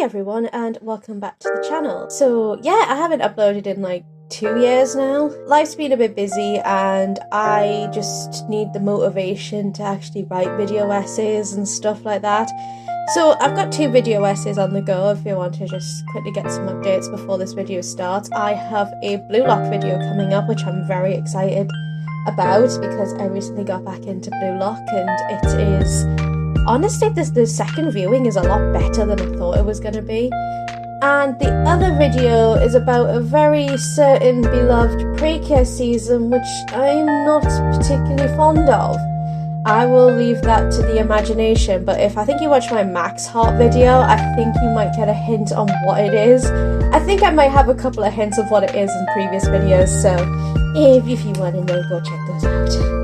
Hi everyone and welcome back to the channel. So yeah, I haven't uploaded in like 2 years now. Life's been a bit busy and I just need the motivation to actually write video essays and stuff like that. So I've got 2 video essays on the go if you want to just quickly get some updates before this video starts. I have a Blue Lock video coming up which I'm very excited about because I recently got back into Blue Lock and it is... honestly, the second viewing is a lot better than I thought it was going to be. And the other video is about a very certain beloved Precare season which I'm not particularly fond of. I will leave that to the imagination, but if I think you watch my Max Heart video, I think you might get a hint on what it is. I think I might have a couple of hints of what it is in previous videos, so if you want to know, go check those out.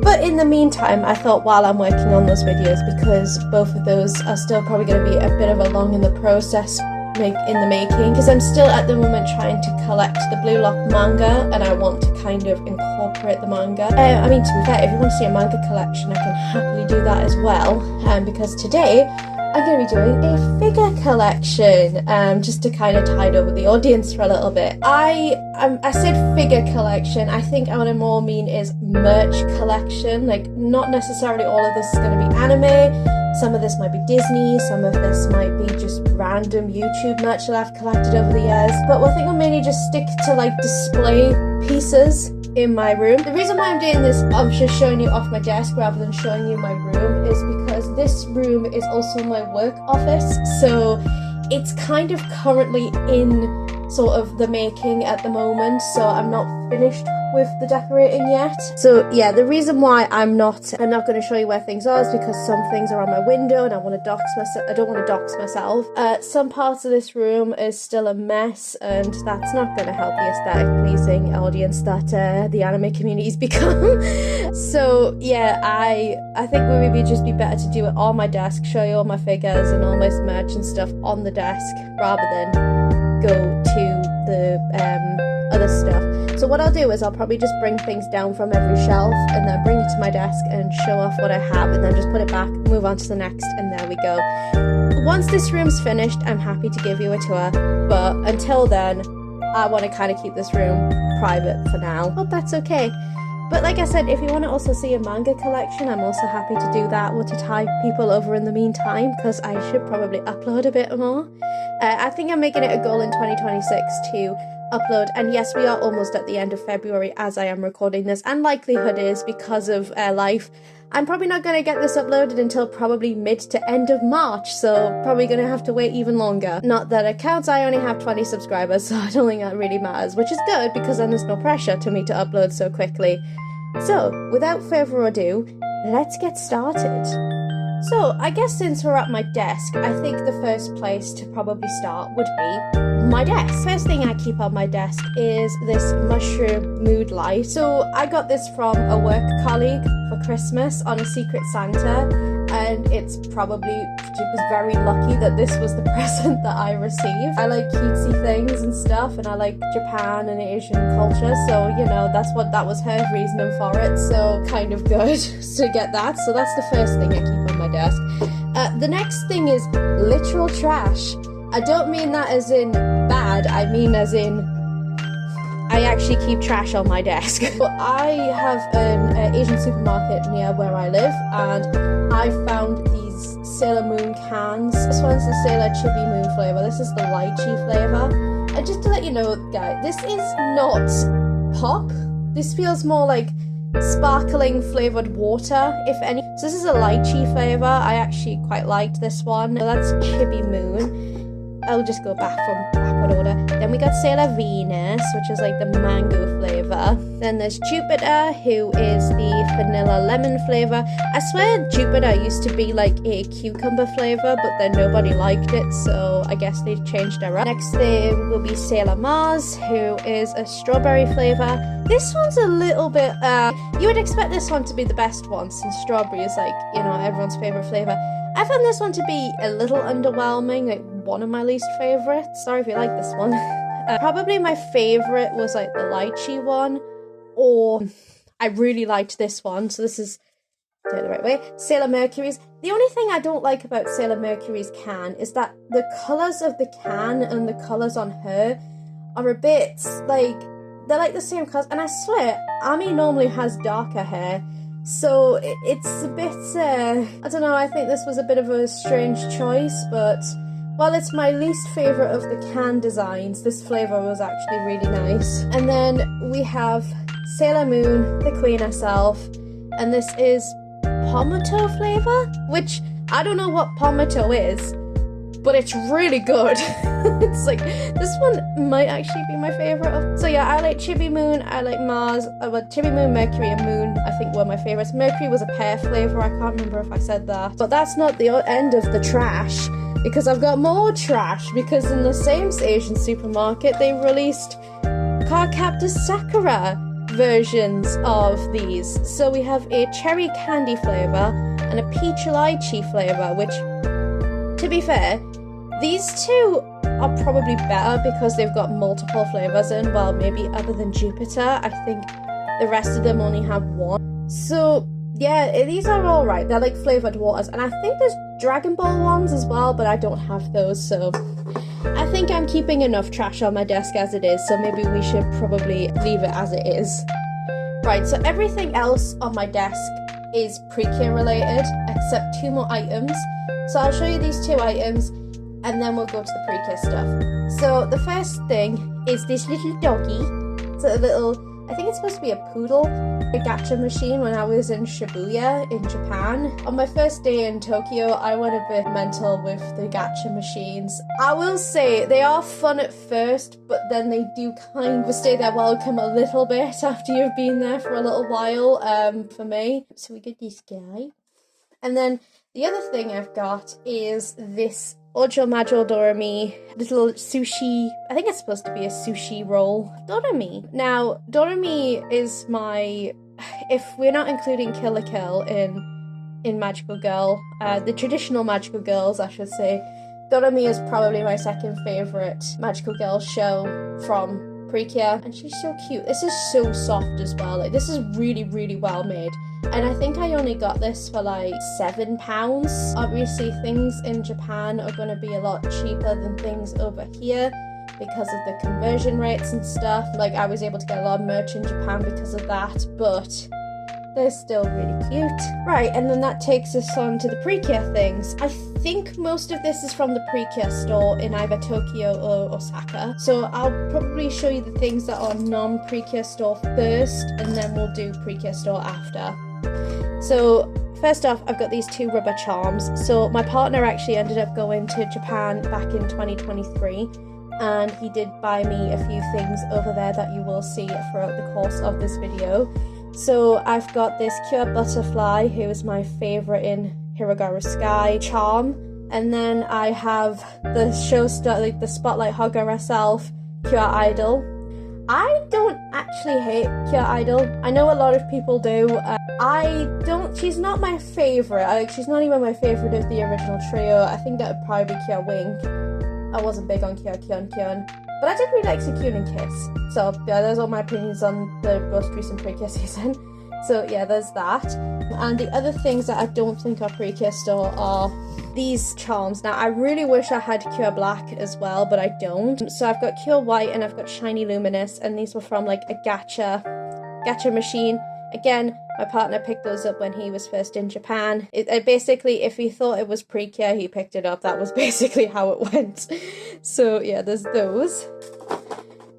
But in the meantime, I thought while I'm working on those videos, because both of those are still probably going to be a bit of a long in the process in the making, because I'm still at the moment trying to collect the Blue Lock manga and I want to kind of incorporate the manga. I mean, to be fair, if you want to see a manga collection, I can happily do that as well, because today I'm going to be doing a figure collection, just to kind of tide over the audience for a little bit. I said figure collection. I think what I more mean is merch collection. Like, not necessarily all of this is going to be anime. Some of this might be Disney. Some of this might be just random YouTube merch that I've collected over the years. But I think I'll mainly just stick to like display pieces in my room. The reason why I'm doing this, I'm just showing you off my desk rather than showing you my room, is because this room is also my work office, so it's kind of currently in sort of the making at the moment, so I'm not finished with the decorating yet. So yeah, the reason why I'm not going to show you where things are is because some things are on my window and I want to dox myself. I don't want to dox myself. Some parts of this room is still a mess, and that's not going to help the aesthetic pleasing audience that the anime community's become. So yeah, I think it would maybe just be better to do it on my desk, show you all my figures and all my merch and stuff on the desk rather than go to the other stuff. So what I'll do is I'll probably just bring things down from every shelf and then bring it to my desk and show off what I have and then just put it back, move on to the next, and there we go. Once this room's finished, I'm happy to give you a tour, but until then, I want to kind of keep this room private for now. Hope that's okay. But like I said, if you want to also see a manga collection, I'm also happy to do that or to tie people over in the meantime, because I should probably upload a bit more. I think I'm making it a goal in 2026 to upload, and yes, we are almost at the end of February as I am recording this, and likelihood is, because of life, I'm probably not going to get this uploaded until probably mid to end of March, so probably going to have to wait even longer. Not that it counts, I only have 20 subscribers, so I don't think that really matters, which is good because then there's no pressure to me to upload so quickly. So, without further ado, let's get started. So, I guess since we're at my desk, I think the first place to probably start would be my desk. First thing I keep on my desk is this mushroom mood light. So I got this from a work colleague for Christmas on a Secret Santa, and it's probably, it was very lucky that this was the present that I received. I like cutesy things and stuff, and I like Japan and Asian culture, so you know, that was her reasoning for it, so kind of good to get that. So that's the first thing I keep on my desk. The next thing is literal trash. I don't mean that as in bad, I mean as in I actually keep trash on my desk. But I have an Asian supermarket near where I live, and I found these Sailor Moon cans. This one's the Sailor Chibi Moon flavour, this is the lychee flavour. And just to let you know, guys, this is not pop. This feels more like sparkling flavoured water, if any. So this is a lychee flavour. I actually quite liked this one. So that's Chibi Moon. I'll just go back from backward order. Then we got Sailor Venus, which is like the mango flavour. Then there's Jupiter, who is the vanilla lemon flavour. I swear Jupiter used to be like a cucumber flavour, but then nobody liked it, so I guess they changed their up. Next thing will be Sailor Mars, who is a strawberry flavour. This one's a little bit, you would expect this one to be the best one, since strawberry is like, you know, everyone's favourite flavour. I found this one to be a little underwhelming, like one of my least favourites. Sorry if you like this one. Probably my favourite was like the lychee one, or I really liked this one. So this is do it the right way. Sailor Mercury's. The only thing I don't like about Sailor Mercury's can is that the colours of the can and the colours on her are a bit like, they're like the same colours. And I swear, Ami normally has darker hair. So it's a bit, I don't know, I think this was a bit of a strange choice, but while it's my least favourite of the can designs, this flavour was actually really nice. And then we have Sailor Moon, the queen herself, and this is Pomato flavour, which I don't know what Pomato is, but it's really good. It's like, this one might actually be my favourite. So yeah, I like Chibi Moon, I like Mars, Chibi Moon, Mercury and Moon I think were my favourites. Mercury was a pear flavour, I can't remember if I said that. But that's not the end of the trash, because I've got more trash, because in the same Asian supermarket they released Cardcaptor Sakura versions of these. So we have a cherry candy flavour and a peach lychee flavour, which, to be fair, these two are probably better because they've got multiple flavours in, well, maybe other than Jupiter. I think the rest of them only have one. So yeah, these are alright. They're like flavoured waters, and I think there's Dragon Ball ones as well, but I don't have those, so I think I'm keeping enough trash on my desk as it is, so maybe we should probably leave it as it is. Right, so everything else on my desk is Precure related, except 2 more items. So I'll show you these 2 items, and then we'll go to the Precure stuff. So the first thing is this little doggy. It's a little, I think it's supposed to be a poodle, a gacha machine when I was in Shibuya in Japan. On my first day in Tokyo, I went a bit mental with the gacha machines. I will say they are fun at first, but then they do kind of stay their welcome a little bit after you've been there for a little while, for me. So we get this guy. And then the other thing I've got is this Ojo Majo Doremi little sushi, I think it's supposed to be a sushi roll. Doremi. Now, Doremi is my, if we're not including Kill la Kill in Magical Girl, the traditional Magical Girls, I should say, Doremi is probably my second favourite Magical Girl show from Precure, and she's so cute. This is so soft as well. Like, this is really, really well made. And I think I only got this for like £7. Obviously, things in Japan are going to be a lot cheaper than things over here because of the conversion rates and stuff. Like, I was able to get a lot of merch in Japan because of that, but they're still really cute. Right, and then that takes us on to the Precure things. I think most of this is from the Precure store in either Tokyo or Osaka. So I'll probably show you the things that are non-Precure store first, and then we'll do Precure store after. So first off, I've got these 2 rubber charms. So my partner actually ended up going to Japan back in 2023, and he did buy me a few things over there that you will see throughout the course of this video. So I've got this Cure Butterfly, who is my favourite in Hirogara Sky charm, and then I have the like the Spotlight Hogger herself, Cure Idol. I don't actually hate Cure Idol. I know a lot of people do. She's not my favourite. She's not even my favourite of the original trio. I think that would probably be Cure Wink. I wasn't big on Cure Kyun, but I did really like Suicune and Kiss. So yeah, those are my opinions on the most recent Precure season. So yeah, there's that. And the other things that I don't think are Precure store are these charms. Now, I really wish I had Cure Black as well, but I don't. So I've got Cure White and I've got Shiny Luminous, and these were from like a gacha machine. Again, my partner picked those up when he was first in Japan. Basically, if he thought it was Precure, he picked it up. That was basically how it went. So yeah, there's those.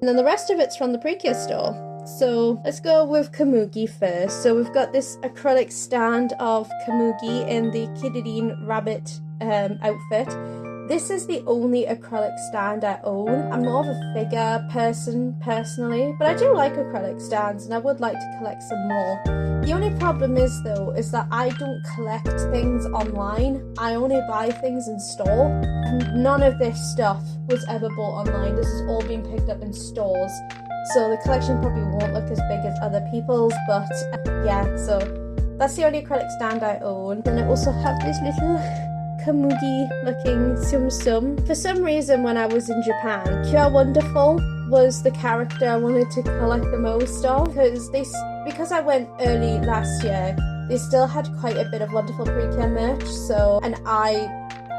And then the rest of it's from the Precure store. So let's go with Komugi first. So we've got this acrylic stand of Komugi in the Kidirin rabbit outfit. This is the only acrylic stand I own. I'm more of a figure person personally, but I do like acrylic stands and I would like to collect some more. The only problem is though, is that I don't collect things online. I only buy things in store. None of this stuff was ever bought online. This is all being picked up in stores. So the collection probably won't look as big as other people's, but yeah, so that's the only acrylic stand I own. Then I also have this little Komugi looking Tsum Tsum. For some reason when I was in Japan, Cure Wonderful was the character I wanted to collect the most of, because I went early last year, they still had quite a bit of Wonderful Precure merch. So, and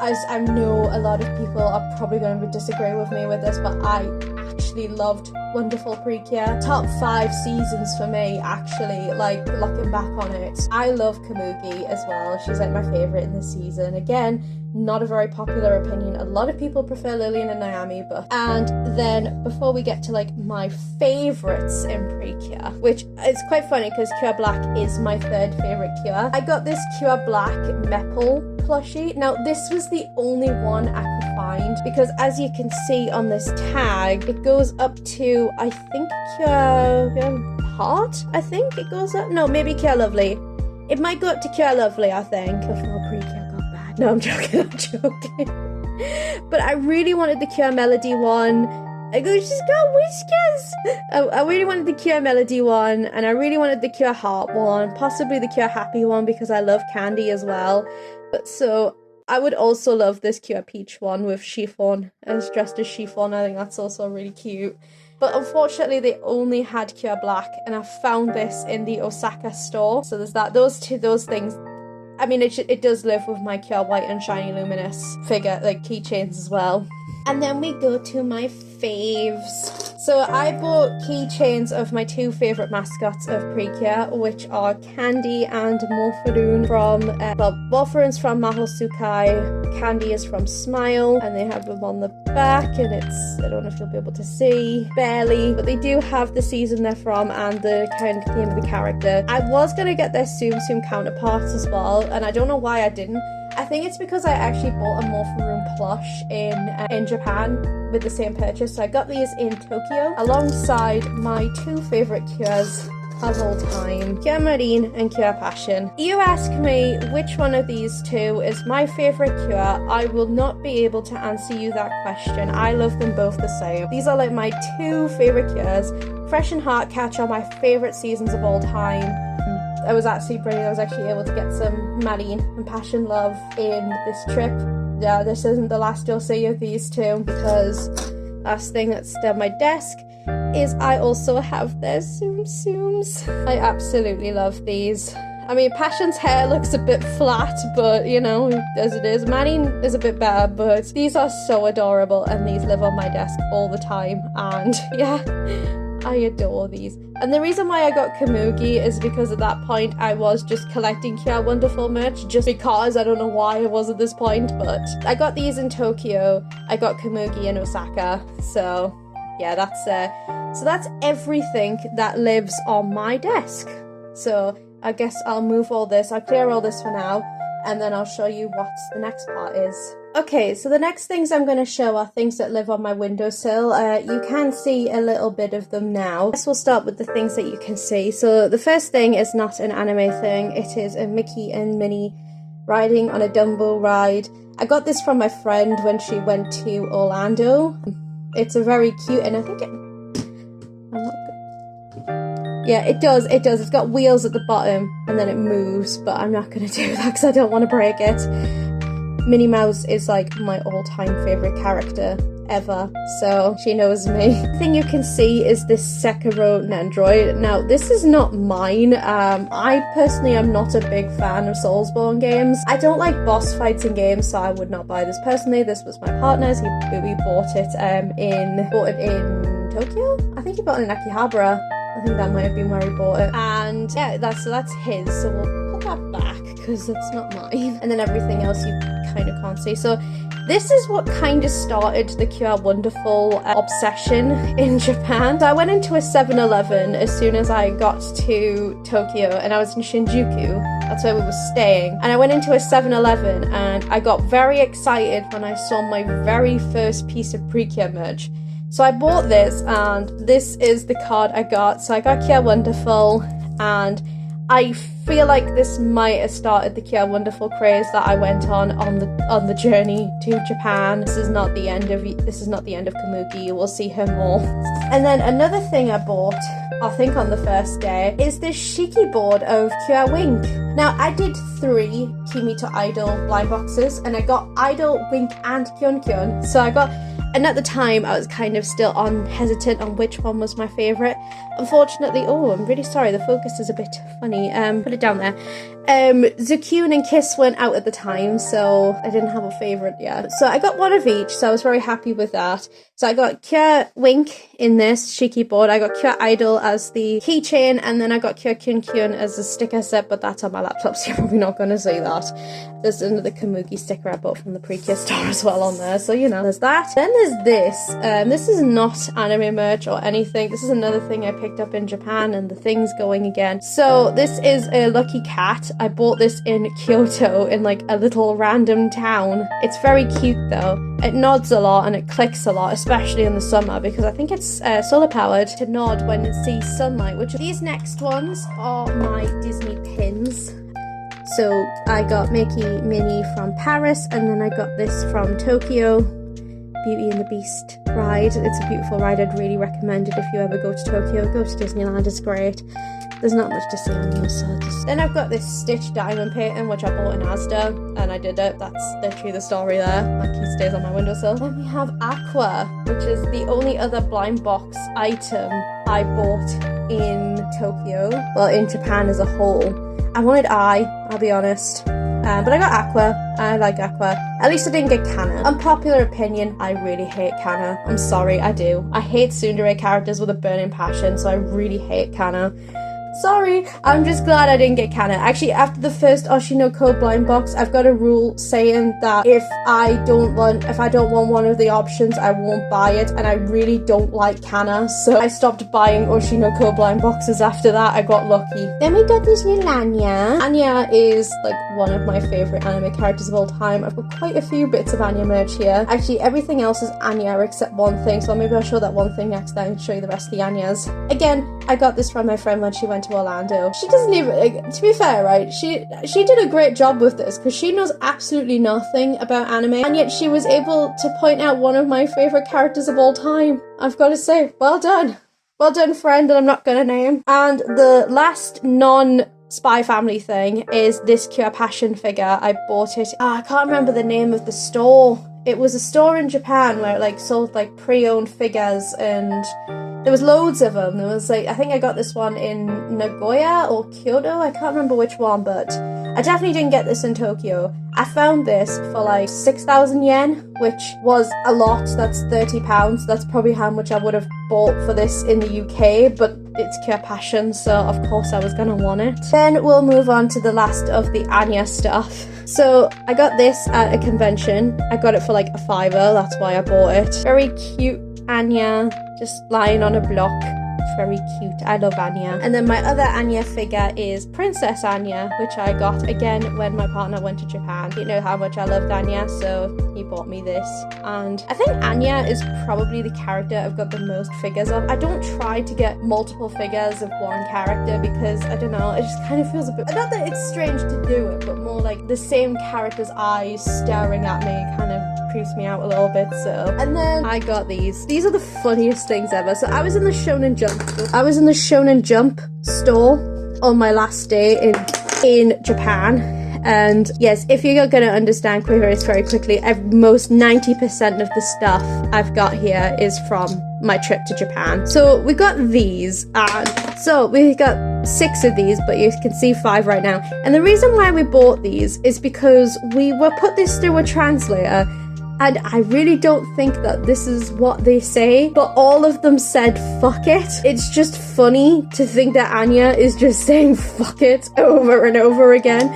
as I know a lot of people are probably going to disagree with me with this, but I actually loved Wonderful Precure. Top 5 seasons for me, actually, like looking back on it. I love Komugi as well. She's like my favourite in this season. Again, not a very popular opinion. A lot of people prefer Lillian and Naomi, and then before we get to like my favourites in Precure, which is quite funny because Cure Black is my 3rd favourite Cure. I got this Cure Black Meppel plushie. Now this was the only one I could find because as you can see on this tag, it goes up to, I think, Cure Heart? I think it goes up. No, maybe Cure Lovely. It might go up to Cure Lovely, I think, before Precure got bad. No, I'm joking, But I really wanted the Cure Melody one. I go, she's got whiskers! I really wanted the Cure Melody one, and I really wanted the Cure Heart one, possibly the Cure Happy one because I love candy as well. But so, I would also love this Cure Peach one with chiffon, as dressed as chiffon. I think that's also really cute. But unfortunately, they only had Cure Black, and I found this in the Osaka store. So there's that. Those things. I mean, it does live with my Cure White and Shiny Luminous figure, like keychains as well. And then we go to my faves. So I bought keychains of my 2 favourite mascots of Precure, which are Candy and Morpharoon from, Morpharoon's from Mahou Tsukai, Candy is from Smile, and they have them on the back, and it's, I don't know if you'll be able to see, barely, but they do have the season they're from and the kind of name of the character. I was going to get their Tsum Tsum counterparts as well, and I don't know why I didn't. I think it's because I actually bought a Morpharoon plush in Japan with the same purchase. So I got these in Tokyo alongside my 2 favourite Cures of all time, Cure Marine and Cure Passion. You ask me which one of these 2 is my favourite Cure, I will not be able to answer you that question. I love them both the same. These are like my 2 favourite Cures. Fresh and Heartcatch are my favourite seasons of all time. I was actually brilliant. I was actually able to get some Marine and Passion love in this trip. Yeah, this isn't the last you'll see of these 2 because last thing that's on my desk is I also have their Tsum Tsums. I absolutely love these. I mean, Passion's hair looks a bit flat, but you know, as it is. Marine is a bit better, but these are so adorable and these live on my desk all the time. And yeah, I adore these. And the reason why I got Komugi is because at that point I was just collecting Cure Wonderful merch, just because. I don't know why I was at this point, but I got these in Tokyo, I got Komugi in Osaka, so yeah, that's everything that lives on my desk. So I guess I'll move all this, I'll clear all this for now, and then I'll show you what the next part is. Okay, so the next things I'm going to show are things that live on my windowsill. You can see a little bit of them now. I guess we'll start with the things that you can see. So the first thing is not an anime thing. It is a Mickey and Minnie riding on a Dumbo ride. I got this from my friend when she went to Orlando. It's a very cute, and I think yeah, it does. It's got wheels at the bottom and then it moves, but I'm not going to do that because I don't want to break it. Minnie Mouse is like my all-time favourite character ever, so she knows me. The thing you can see is this Sekiro Nendoroid. Now, this is not mine. I personally am not a big fan of Soulsborne games. I don't like boss fights in games, so I would not buy this personally. This was my partner's. We bought it in Tokyo? I think he bought it in Akihabara. I think that might have been where he bought it. And yeah, that's his, so we'll put that back because it's not mine. And then everything else you kind of can't see. So this is what kind of started the Cure Wonderful obsession in Japan. So I went into a 7-Eleven as soon as I got to Tokyo, and I was in Shinjuku. That's where we were staying. And I went into a 7-Eleven and I got very excited when I saw my very first piece of Precure merch. So I bought this, and this is the card I got. So I got Cure Wonderful, and I feel like this might have started the Cure Wonderful craze that I went on the journey to Japan. This is not the end of Komugi. You will see her more. And then another thing I bought, I think on the first day, is this Shiki board of Cure Wink. Now I did 3 Kimi to Idol blind boxes, and I got Idol, Wink, and Kyun Kyun. So I got. And at the time, I was kind of still hesitant on which one was my favourite. Unfortunately, oh, I'm really sorry, the focus is a bit funny. Put it down there. Zakun and Kiss went out at the time, so I didn't have a favourite yet. So I got one of each, so I was very happy with that. So I got Kyo Wink in this cheeky board, I got Kyo Idol as the keychain, and then I got Kyo Kyun Kyun as a sticker set, but that's on my laptop, so you're probably not going to see that. There's another Kamugi sticker I bought from the Precure store as well on there, so you know, there's that. Then there's this. This is not anime merch or anything. This is another thing I picked up in Japan, and the thing's going again. So this is a Lucky Cat. I bought this in Kyoto in like a little random town. It's very cute though. It nods a lot and it clicks a lot, especially in the summer, because I think it's solar powered to nod when it sees sunlight. Which these next ones are my Disney pins. So I got Mickey Minnie from Paris, and then I got this from Tokyo, Beauty and the Beast ride. It's a beautiful ride. I'd really recommend it if you ever go to Tokyo. Go to Disneyland, it's great. There's not much to say on them, so Then I've got this Stitch diamond painting, which I bought in Asda, and I did it. That's literally the story there. My key stays on my windowsill. Then we have Aqua, which is the only other blind box item I bought in Tokyo, well, in Japan as a whole. I wanted I'll be honest. But I got Aqua. I like Aqua. At least I didn't get Kana. Unpopular opinion, I really hate Kana. I'm sorry, I do. I hate tsundere characters with a burning passion, so I really hate Kana. Sorry, I'm just glad I didn't get Kana. Actually, after the first Oshinoko blind box, I've got a rule saying that if I don't want one of the options, I won't buy it, and I really don't like Kana, so I stopped buying Oshinoko blind boxes after that. I got lucky. Then we got this little Anya. Anya is like one of my favourite anime characters of all time. I've got quite a few bits of Anya merch here. Actually, everything else is Anya except one thing, so maybe I'll show that one thing next time and show you the rest of the Anyas. Again, I got this from my friend when she went to Orlando. She doesn't even, to be fair, right, she did a great job with this because she knows absolutely nothing about anime, and yet she was able to point out one of my favourite characters of all time. I've got to say, well done. Well done, friend that I'm not going to name. And the last non-Spy Family thing is this Kyo Passion figure. I bought it. I can't remember the name of the store. It was a store in Japan where it like sold like pre-owned figures, and there was loads of them. There was like, I think I got this one in Nagoya or Kyoto. I can't remember which one, but I definitely didn't get this in Tokyo. I found this for like 6,000 yen, which was a lot. That's £30. That's probably how much I would have bought for this in the UK, but it's Kyo Passion, so of course I was gonna want it. Then we'll move on to the last of the Anya stuff. So I got this at a convention. I got it for like a £5, that's why I bought it. Very cute Anya, just lying on a block. Very cute. I love Anya. And then my other Anya figure is Princess Anya, which I got again when my partner went to Japan. You know how much I loved Anya, so he bought me this. And I think Anya is probably the character I've got the most figures of. I don't try to get multiple figures of one character because, I don't know, it just kind of feels a bit... Not that it's strange to do it, but more like the same character's eyes staring at me kind of creeps me out a little bit, so. And then I got these. These are the funniest things ever. So I was in the Shonen Jump store on my last day in Japan, and yes, if you're gonna understand Queer Race very quickly, most 90% of the stuff I've got here is from my trip to Japan. So we got these, and so we got 6 of these, but you can see 5 right now. And the reason why we bought these is because we were put this through a translator, and I really don't think that this is what they say, but all of them said fuck it. It's just funny to think that Anya is just saying fuck it over and over again.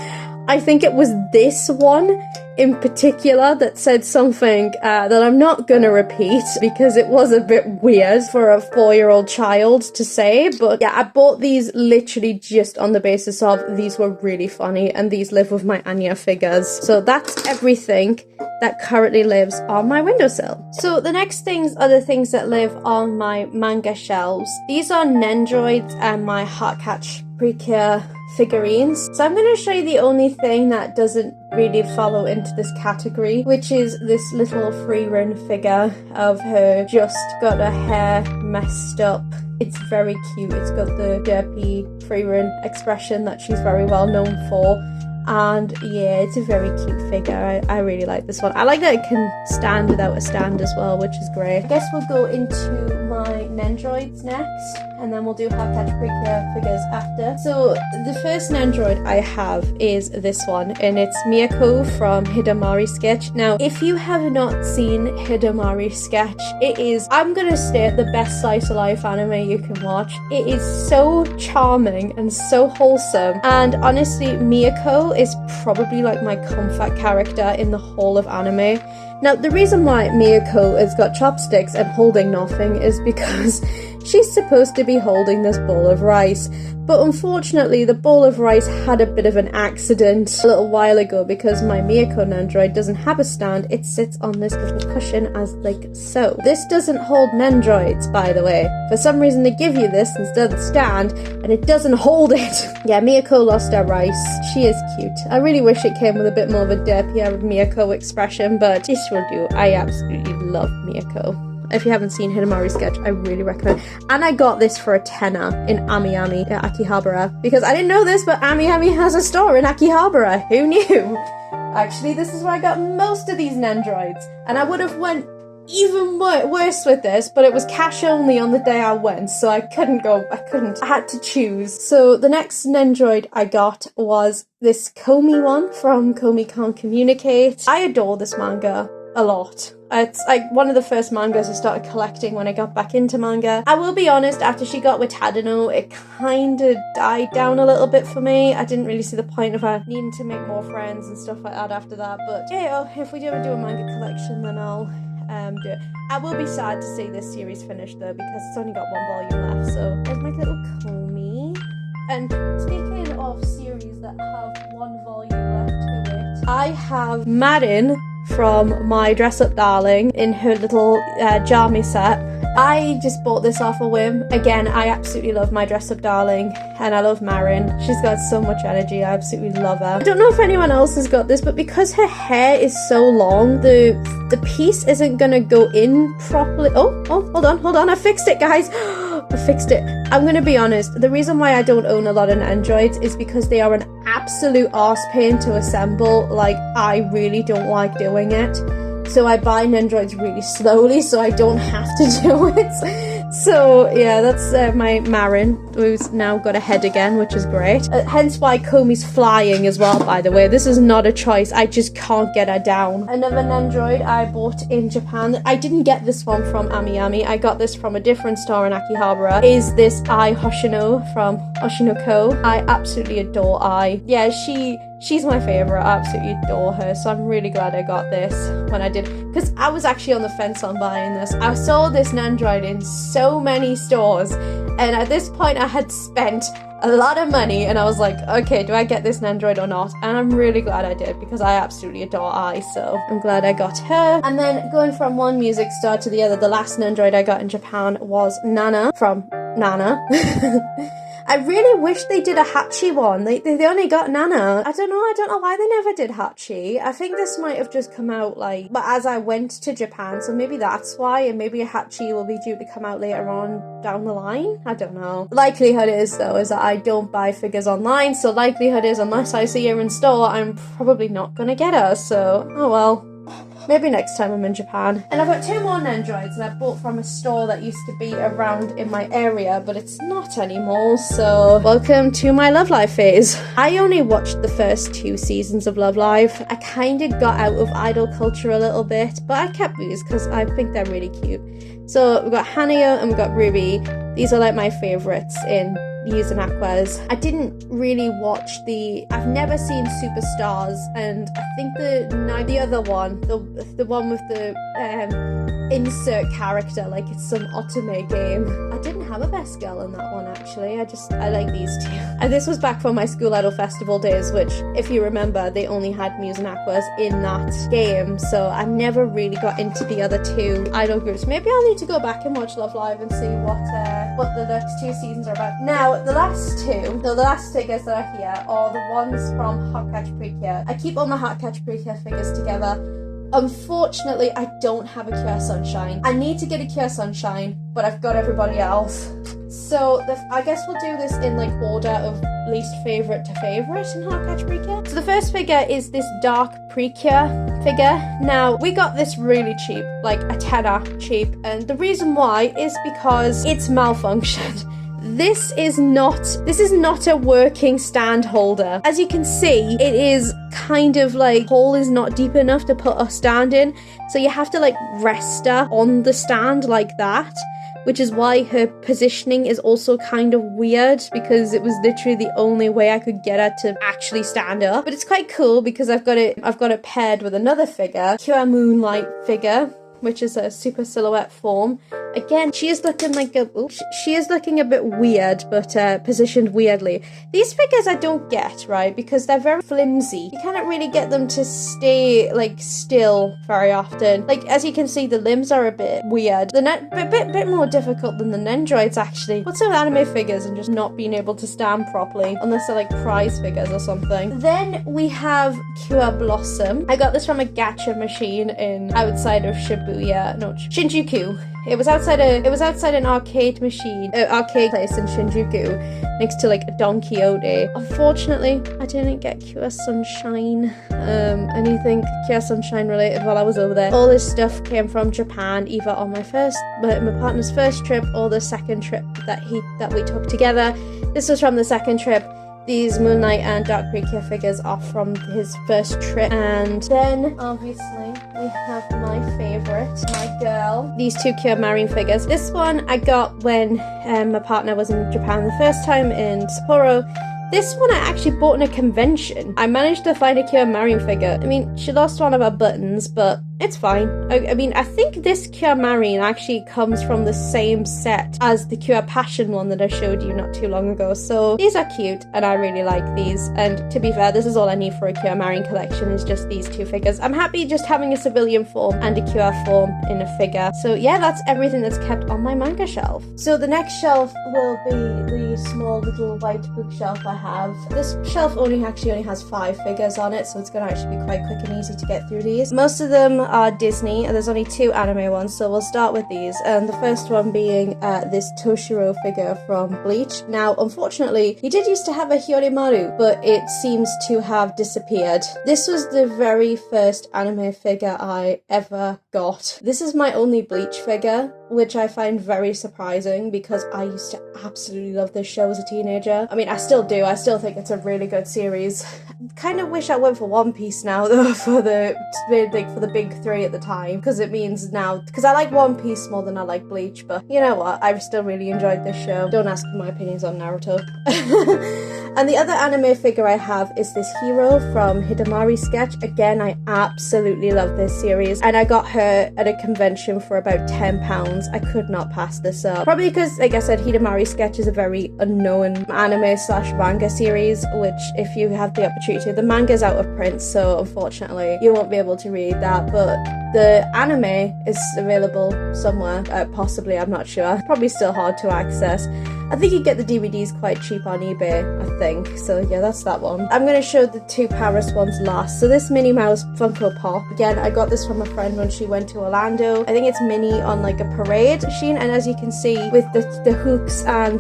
I think it was this one in particular that said something that I'm not gonna repeat because it was a bit weird for a 4-year-old child to say, but yeah, I bought these literally just on the basis of these were really funny and these live with my Anya figures. So that's everything that currently lives on my windowsill. So the next things are the things that live on my manga shelves. These are Nendroids and my Heartcatch Precure figurines. So I'm going to show you the only thing that doesn't really follow into this category, which is this little Frieren figure of her just got her hair messed up. It's very cute. It's got the derpy Frieren expression that she's very well known for. And yeah, it's a very cute figure. I really like this one. I like that it can stand without a stand as well, which is great. I guess we'll go into my Nendroids next. and then we'll do Hotcatch Precure figures after. So the first Nendroid I have is this one, and it's Miyako from Hidamari Sketch. Now, if you have not seen Hidamari Sketch, it is, I'm gonna state, the best slice of life anime you can watch. It is so charming and so wholesome, and honestly, Miyako is probably like my comfort character in the whole of anime. Now, the reason why Miyako has got chopsticks and holding nothing is because she's supposed to be holding this bowl of rice, but unfortunately the bowl of rice had a bit of an accident a little while ago because my Miyako Nendroid doesn't have a stand. It sits on this little cushion as like so. This doesn't hold Nendroids, by the way. For some reason they give you this instead of the stand, and it doesn't hold it. Yeah, Miyako lost her rice. She is cute. I really wish it came with a bit more of a derpier Miyako expression, but this will do. I absolutely love Miyako. If you haven't seen Hidamari Sketch, I really recommend. And I got this for a tenner in Amiyami at Akihabara, because I didn't know this, but Amiyami has a store in Akihabara. Who knew? Actually, this is where I got most of these Nendroids, and I would have went even worse with this, but it was cash only on the day I went, so I couldn't. I had to choose. So the next Nendroid I got was this Komi one from Komi Can't Communicate. I adore this manga a lot. It's like one of the first mangas I started collecting when I got back into manga. I will be honest, after she got with Tadano, it kind of died down a little bit for me. I didn't really see the point of her needing to make more friends and stuff like that after that, but yeah, if we do a manga collection, then I'll do it. I will be sad to see this series finished though, because it's only got one volume left. So there's my little Komi. And speaking of series that have one volume left to it, I have Marin from My Dress Up Darling in her little Jami set. I just bought this off a whim. Again, I absolutely love My Dress Up Darling, and I love Marin. She's got so much energy. I absolutely love her. I don't know if anyone else has got this, but because her hair is so long, the piece isn't gonna go in properly. Oh, hold on. I fixed it, guys. I fixed it. I'm gonna be honest, the reason why I don't own a lot of Nendroids is because they are an absolute arse pain to assemble. Like, I really don't like doing it. So I buy Nendroids really slowly so I don't have to do it. So yeah, that's my Marin, who's now got a head again, which is great. Hence why Komi's flying as well, by the way. This is not a choice, I just can't get her down. Another Nendroid I bought in Japan, I didn't get this one from Amiyami, I got this from a different store in Akihabara, is this Ai Hoshino from Oshinoko. I absolutely adore Ai. Yeah, she's my favourite. I absolutely adore her, so I'm really glad I got this when I did, because I was actually on the fence on buying this. I saw this Nendroid in so many stores, and at this point I had spent a lot of money, and I was like, okay, do I get this Nendroid or not? And I'm really glad I did, because I absolutely adore Ai, so I'm glad I got her. And then going from one music star to the other, the last Nendroid I got in Japan was Nana from Nana. I really wish they did a Hachi one. They only got Nana. I don't know why they never did Hachi. I think this might have just come out like, but as I went to Japan, so maybe that's why, and maybe a Hachi will be due to come out later on down the line. I don't know. Likelihood is though, is that I don't buy figures online, so likelihood is unless I see her in store, I'm probably not gonna get her, so oh well. Maybe next time I'm in Japan. And I've got two more Nendroids that I bought from a store that used to be around in my area, but it's not anymore, so welcome to my Love Live phase. I only watched the first 2 seasons of Love Live. I kind of got out of idol culture a little bit, but I kept these because I think they're really cute. So we've got Hanaya and we've got Ruby. These are like my favourites in Yuzu and Aquas. I didn't really watch I've never seen Superstars, and I think the other one, the one with the insert character, like it's some otome game. I didn't have a best girl in that one actually. I like these two. And this was back from my School Idol Festival days, which if you remember, they only had Muse and Aquas in that game, so I never really got into the other 2 idol groups. Maybe I'll need to go back and watch Love Live and see what the next 2 seasons are about. Now, the last figures that are here are the ones from Hotcatch Precure. I keep all my Hotcatch Precure figures together. Unfortunately, I don't have a Cure Sunshine. I need to get a Cure Sunshine, but I've got everybody else. So I guess we'll do this in like order of least favourite to favourite in Hotcatch Precure. So the first figure is this Dark Precure figure. Now, we got this really cheap, like a tenner cheap, and the reason why is because it's malfunctioned. this is not a working stand holder. As you can see, it is kind of like, hole is not deep enough to put a stand in, so you have to like rest her on the stand like that, which is why her positioning is also kind of weird, because it was literally the only way I could get her to actually stand up. But it's quite cool because I've got it paired with another figure, Kyo Moonlight figure, which is a super silhouette form. Again, she is looking a bit weird, but positioned weirdly. These figures I don't get, right, because they're very flimsy. You cannot really get them to stay like still very often. Like, as you can see, the limbs are a bit weird. A bit more difficult than the Nendroids, actually. What's with anime figures and just not being able to stand properly, unless they're like prize figures or something. Then we have Kyo Blossom. I got this from a gacha machine outside of Shinjuku. It was outside an arcade place in Shinjuku, next to like a Don Quixote. Unfortunately, I didn't get Kyo Sunshine, anything Kyo Sunshine related while I was over there. All this stuff came from Japan, either on my partner's first trip or the second trip that we took together. This was from the second trip. These Moonlight and Dark Precure figures are from his first trip. And then, obviously, we have my favourite, my girl. These two Kyo Marine figures. This one I got when my partner was in Japan the first time in Sapporo. This one I actually bought in a convention. I managed to find a Kyo Marine figure. I mean, she lost one of her buttons, but it's fine. I mean, I think this Kyo Marine actually comes from the same set as the Kyo Passion one that I showed you not too long ago. So these are cute, and I really like these. And to be fair, this is all I need for a Kyo Marine collection, is just these two figures. I'm happy just having a civilian form and a Kyo form in a figure. So yeah, that's everything that's kept on my manga shelf. So the next shelf will be the small little white bookshelf I have. This shelf only has 5 figures on it, so it's going to actually be quite quick and easy to get through these. Most of them are Disney, and there's only 2 anime ones, so we'll start with these. And the first one being this Toshiro figure from Bleach. Now, unfortunately, he did used to have a Hyorimaru, but it seems to have disappeared. This was the very first anime figure I ever got. This is my only Bleach figure, which I find very surprising because I used to absolutely love this show as a teenager. I mean, I still do. I still think it's a really good series. Kind of wish I went for One Piece now, though, for the big 3 at the time, because it means now, because I like One Piece more than I like Bleach, but you know what, I still really enjoyed this show. Don't ask for my opinions on Naruto. And the other anime figure I have is this Hero from Hidamari Sketch. Again, I absolutely love this series, and I got her at a convention for about £10. I could not pass this up. Probably because, like I said, Hidamari Sketch is a very unknown anime/manga series, which, if you have the opportunity, the manga's out of print, so unfortunately you won't be able to read that, but the anime is available somewhere, possibly, I'm not sure. Probably still hard to access. I think you get the DVDs quite cheap on eBay, I think. So yeah, that's that one. I'm going to show the 2 Paris ones last. So this Minnie Mouse Funko Pop. Again, I got this from a friend when she went to Orlando. I think it's Minnie on like a parade machine. And as you can see, with the hooks and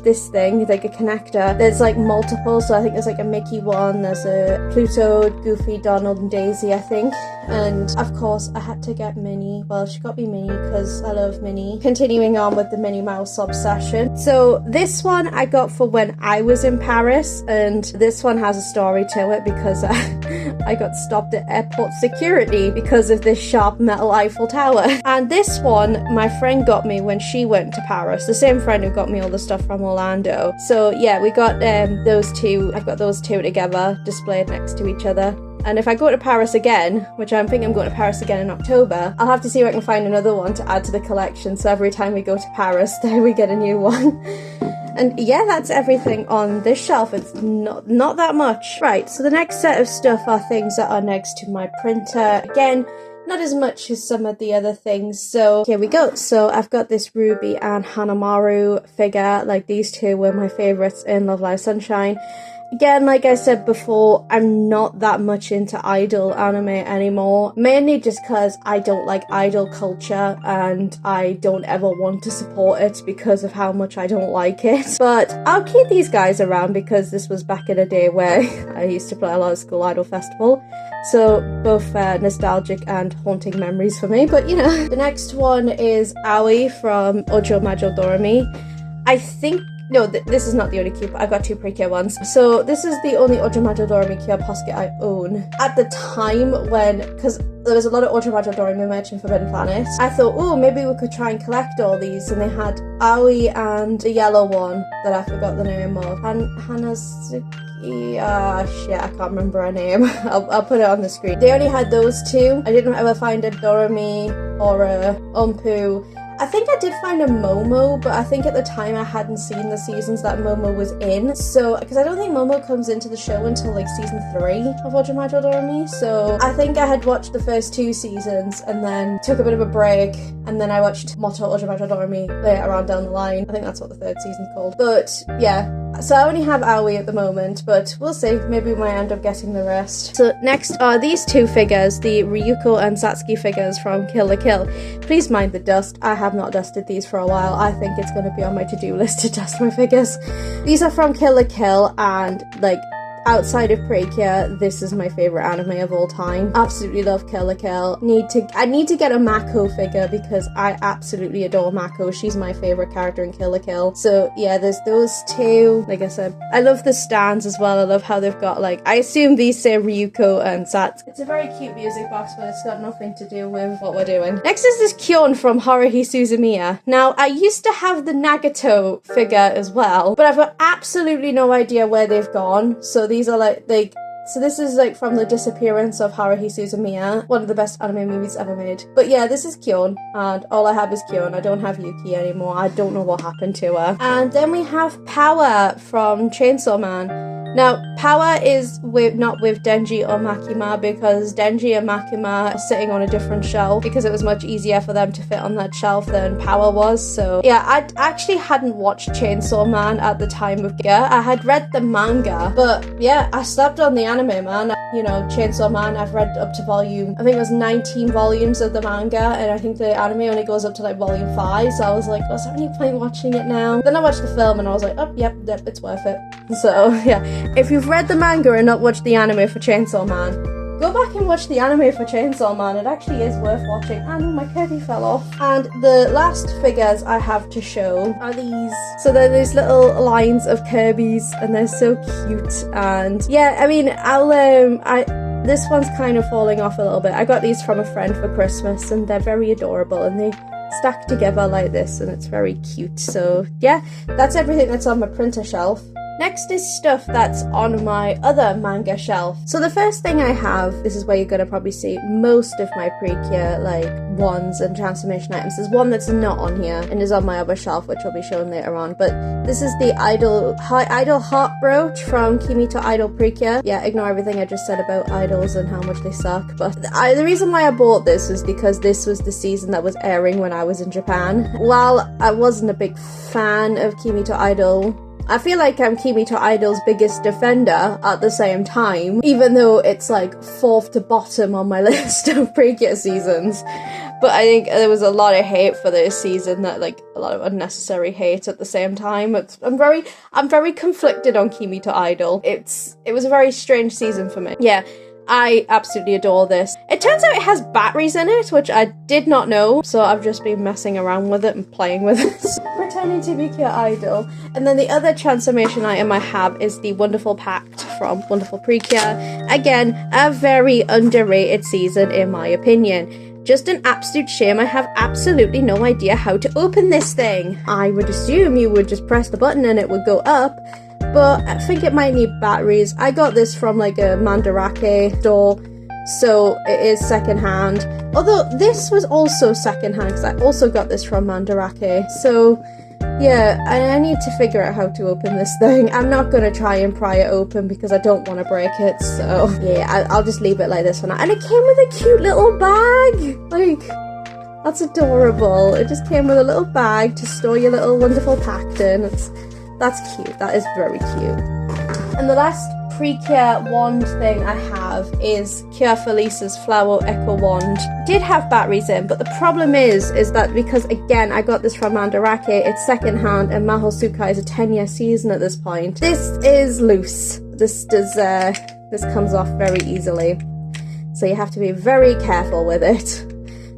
this thing, like a connector, there's like multiple. So I think there's like a Mickey one, there's a Pluto, Goofy, Donald, and Daisy, I think. And of course, I had to get Minnie. Well, she got me Minnie because I love Minnie. Continuing on with the Minnie Mouse obsession. So this one I got for when I was in Paris, and this one has a story to it because I got stopped at airport security because of this sharp metal Eiffel Tower. And this one my friend got me when she went to Paris, the same friend who got me all the stuff from Orlando. So yeah, we got those two. I've got those 2 together displayed next to each other. And if I go to Paris again, which I'm thinking I'm going to Paris again in October, I'll have to see if I can find another one to add to the collection. So every time we go to Paris, then we get a new one. And yeah, that's everything on this shelf. It's not that much. Right, so the next set of stuff are things that are next to my printer. Again, not as much as some of the other things. So here we go. So I've got this Ruby and Hanamaru figure. Like, these 2 were my favourites in Love Live Sunshine. Again, like I said before, I'm not that much into idol anime anymore, mainly just because I don't like idol culture and I don't ever want to support it because of how much I don't like it. But I'll keep these guys around because this was back in a day where I used to play a lot of School Idol Festival. So both nostalgic and haunting memories for me, but you know. The next one is Aoi from Ojo Majo Doremi. I think No, this is not the only Cute. I've got two Precure ones. So this is the only Ojamajo Doremi Cure Posket I own. At the time when, because there was a lot of Ojamajo Doremi merch in Forbidden Planet, I thought, oh, maybe we could try and collect all these. And they had Aoi and the yellow one that I forgot the name of. Hanazuki, shit, I can't remember her name. I'll put it on the screen. They only had those two. I didn't ever find a Doremi or a Umpu. I think I did find a Momo, but I think at the time I hadn't seen the seasons that Momo was in. So, because I don't think Momo comes into the show until like season 3 of Ojamajo Doremi. So I think I had watched the first 2 seasons and then took a bit of a break. And then I watched Moto Ojamajo Doremi later on down the line. I think that's what the 3rd season's called. But yeah. So I only have Aoi at the moment, but we'll see. Maybe we might end up getting the rest. So next are these 2 figures, the Ryuko and Satsuki figures from Kill la Kill. Please mind the dust. I have not dusted these for a while. I think it's going to be on my to-do list to dust my figures. These are from Kill la Kill, and like, outside of Precure, this is my favourite anime of all time. Absolutely love Kill la Kill. I need to get a Mako figure because I absolutely adore Mako. She's my favourite character in Kill la Kill. So yeah, there's those 2. Like I said, I love the stands as well. I love how they've got, like, I assume these say Ryuko and Sats. It's a very cute music box, but it's got nothing to do with what we're doing. Next is this Kyon from Haruhi Suzumiya. Now, I used to have the Nagato figure as well, but I've got absolutely no idea where they've gone. So these are so this is like from the disappearance of Haruhi Suzumiya, one of the best anime movies ever made. But yeah, this is Kyon, and all I have is Kyon. I don't have Yuki anymore. I don't know what happened to her. And then we have Power from Chainsaw Man. Now, Power is not with Denji or Makima because Denji and Makima are sitting on a different shelf because it was much easier for them to fit on that shelf than Power was. So yeah, I actually hadn't watched Chainsaw Man at the time of Gear. I had read the manga, but yeah, I slept on the anime, man. You know, Chainsaw Man, I've read up to volume, I think it was 19 volumes of the manga, and I think the anime only goes up to like volume 5, so I was like, what's there any point watching it now? Then I watched the film and I was like, oh, yep, it's worth it. So yeah, if you've read the manga and not watched the anime for Chainsaw Man, go back and watch the anime for Chainsaw Man. It actually is worth watching. And my Kirby fell off. And the last figures I have to show are these. So they're these little lines of Kirby's, and they're so cute. And yeah, I mean, this one's kind of falling off a little bit. I got these from a friend for Christmas, and they're very adorable, and they stack together like this, and it's very cute. So yeah, that's everything that's on my printer shelf. Next is stuff that's on my other manga shelf. So the first thing I have, this is where you're going to probably see most of my Precure, like, wands and transformation items. There's one that's not on here and is on my other shelf, which will be shown later on. But this is the Idol Heart Brooch from Kimi to Idol Precure. Yeah, ignore everything I just said about idols and how much they suck. But the reason why I bought this is because this was the season that was airing when I was in Japan. While I wasn't a big fan of Kimi to Idol, I feel like I'm Kimi to Idol's biggest defender at the same time, even though it's like 4th to bottom on my list of Precure seasons. But I think there was a lot of hate for this season, that like a lot of unnecessary hate at the same time. I'm very conflicted on Kimi to Idol. It was a very strange season for me. Yeah. I absolutely adore this. It turns out it has batteries in it, which I did not know, so I've just been messing around with it and playing with it. Pretending to be Pure Idol. And then the other transformation item I have is the Wonderful Pact from Wonderful Precure. Again, a very underrated season in my opinion. Just an absolute shame I have absolutely no idea how to open this thing. I would assume you would just press the button and it would go up, but I think it might need batteries. I got this from like a Mandarake store, so it is secondhand. Although this was also secondhand because I also got this from Mandarake. So yeah, I need to figure out how to open this thing. I'm not going to try and pry it open because I don't want to break it. So yeah, I'll just leave it like this for now. And it came with a cute little bag. Like, that's adorable. It just came with a little bag to store your little Wonderful Pact in. That's cute. That is very cute. And the last Precure wand thing I have is Cure Felice's Flower Echo Wand. Did have batteries in, but the problem is that because, again, I got this from Mandarake, it's secondhand, and Mahou Tsukai is a 10-year season at this point. This is loose. This comes off very easily. So you have to be very careful with it.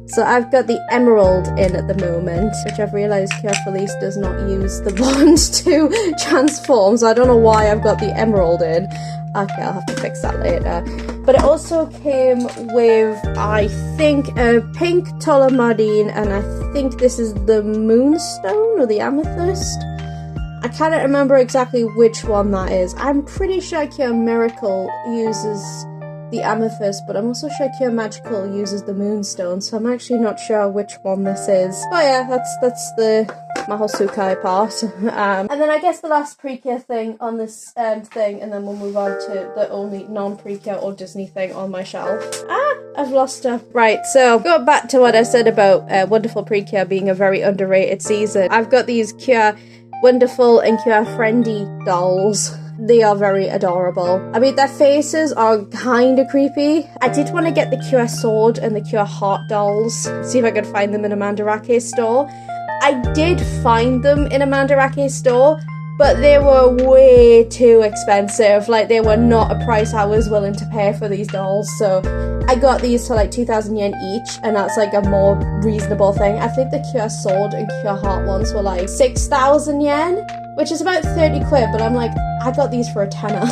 So I've got the Emerald in at the moment, which I've realised Cure Felice does not use the wand to transform, so I don't know why I've got the Emerald in. Okay, I'll have to fix that later. But it also came with, I think, a pink Tolomarine, and I think this is the Moonstone or the Amethyst. I cannot remember exactly which one that is. I'm pretty sure Cure Miracle uses the Amethyst, but I'm also sure Cure Magical uses the Moonstone, so I'm actually not sure which one this is. But yeah, that's the Mahoutsukai part. And then I guess the last pre-cure thing on this thing, and then we'll move on to the only non-pre-cure or Disney thing on my shelf. I've lost her. Right, so going back to what I said about Wonderful Pre-Cure being a very underrated season, I've got these Cure Wonderful and Cure Friendly dolls. They are very adorable. I mean, their faces are kind of creepy. I did want to get the Cure Sword and the Cure Heart dolls, see if I could find them in a Mandarake store. I did find them in a Mandarake store, but they were way too expensive. Like, they were not a price I was willing to pay for these dolls, so I got these for like 2,000 yen each, and that's like a more reasonable thing. I think the Cure Sword and Cure Heart ones were like 6,000 yen, which is about 30 quid, but I'm like, I got these for a tenner.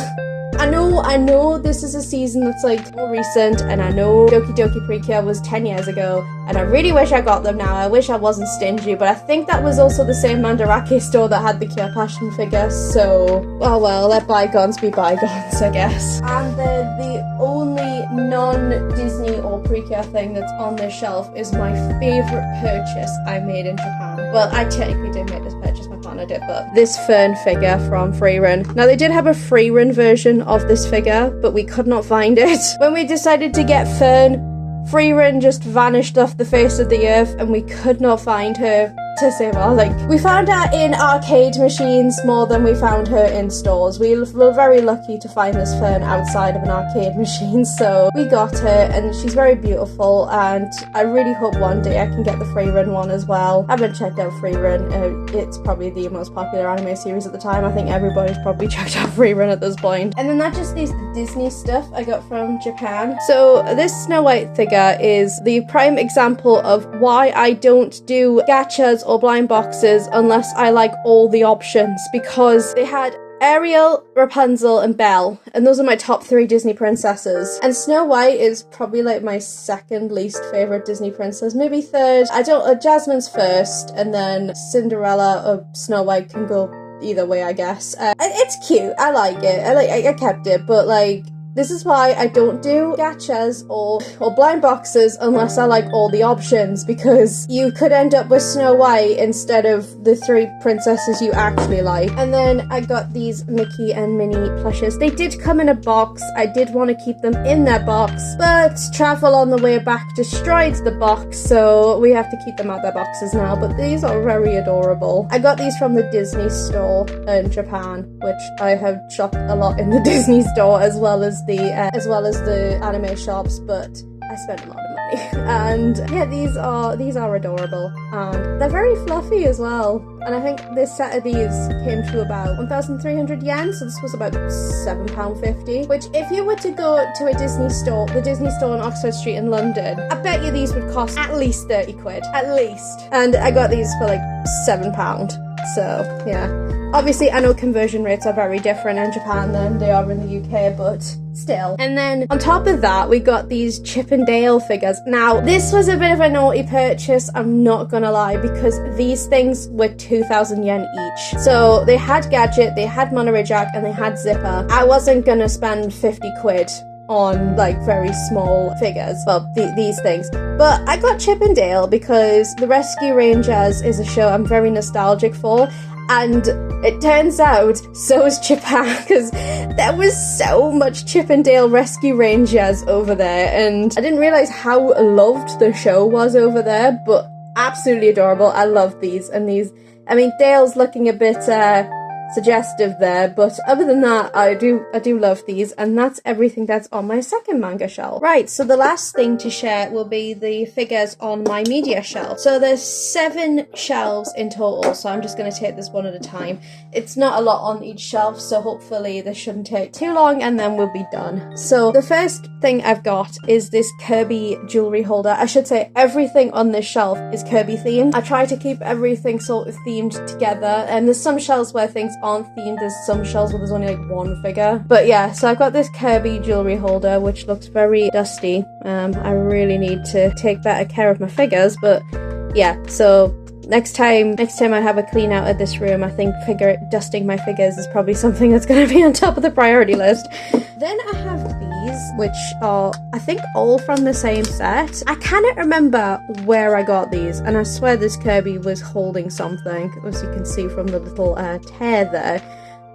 I know this is a season that's like more recent, and I know Doki Doki Pre-Cure was 10 years ago, and I really wish I got them now. I wish I wasn't stingy, but I think that was also the same Mandarake store that had the Cure Passion figure, so, oh well, let bygones be bygones, I guess. And then the only non-Disney or Pre-Cure thing that's on this shelf is my favourite purchase I made in Japan. Well, I technically did make this purchase, my partner did, but this Fern figure from Frieren. Now, they did have a Frieren version of this figure, but we could not find it. When we decided to get Fern, Frieren just vanished off the face of the earth, and we could not find her to save our, like, we found her in arcade machines more than we found her in stores. We were very lucky to find this Fern outside of an arcade machine, so we got her, and she's very beautiful, and I really hope one day I can get the Frieren one as well. I haven't checked out Frieren. It's probably the most popular anime series at the time. I think everybody's probably checked out Frieren at this point. And then that just leaves the Disney stuff I got from Japan. So this Snow White figure is the prime example of why I don't do gachas or blind boxes unless I like all the options, because they had Ariel, Rapunzel, and Belle, and those are my top 3 Disney princesses. And Snow White is probably like my second least favorite Disney princess, maybe third. Jasmine's first, and then Cinderella or Snow White can go either way, I guess. It's cute. I like it. I kept it, but like, this is why I don't do gachas or blind boxes unless I like all the options, because you could end up with Snow White instead of the 3 princesses you actually like. And then I got these Mickey and Minnie plushes. They did come in a box. I did want to keep them in their box, but travel on the way back destroyed the box, so we have to keep them out their boxes now. But these are very adorable. I got these from the Disney store in Japan, which I have shopped a lot in the Disney store as well as the anime shops, but I spent a lot of money. And yeah, these are adorable, and they're very fluffy as well. And I think this set of these came to about 1,300 yen, so this was about £7.50, which if you were to go to a Disney store, the Disney store on Oxford Street in London, I bet you these would cost at least 30 quid, at least. And I got these for like £7, so yeah. Obviously, I know conversion rates are very different in Japan than they are in the UK, but still. And then on top of that, we got these Chip and Dale figures. Now, this was a bit of a naughty purchase, I'm not gonna lie, because these things were 2,000 yen each. So they had Gadget, they had Monterey Jack, and they had Zipper. I wasn't gonna spend 50 quid on like very small figures, well, these things. But I got Chip and Dale because the Rescue Rangers is a show I'm very nostalgic for. And it turns out so is Japan, because there was so much Chip and Dale Rescue Rangers over there, and I didn't realise how loved the show was over there, but absolutely adorable. I love these, and these, I mean, Dale's looking a bit suggestive there, but other than that, I do love these, and that's everything that's on my second manga shelf. Right, so the last thing to share will be the figures on my media shelf. So there's 7 shelves in total, so I'm just going to take this one at a time. It's not a lot on each shelf, so hopefully this shouldn't take too long, and then we'll be done. So the first thing I've got is this Kirby jewelry holder. I should say everything on this shelf is Kirby themed. I try to keep everything sort of themed together, and there's some shelves where things aren't themed, there's some shelves where there's only like one figure. But yeah, so I've got this Kirby jewelry holder which looks very dusty. I really need to take better care of my figures, but yeah, so next time I have a clean out of this room, I think dusting my figures is probably something that's going to be on top of the priority list. Then I have these, which are, I think, all from the same set. I cannot remember where I got these, and I swear this Kirby was holding something, as you can see from the little tear there.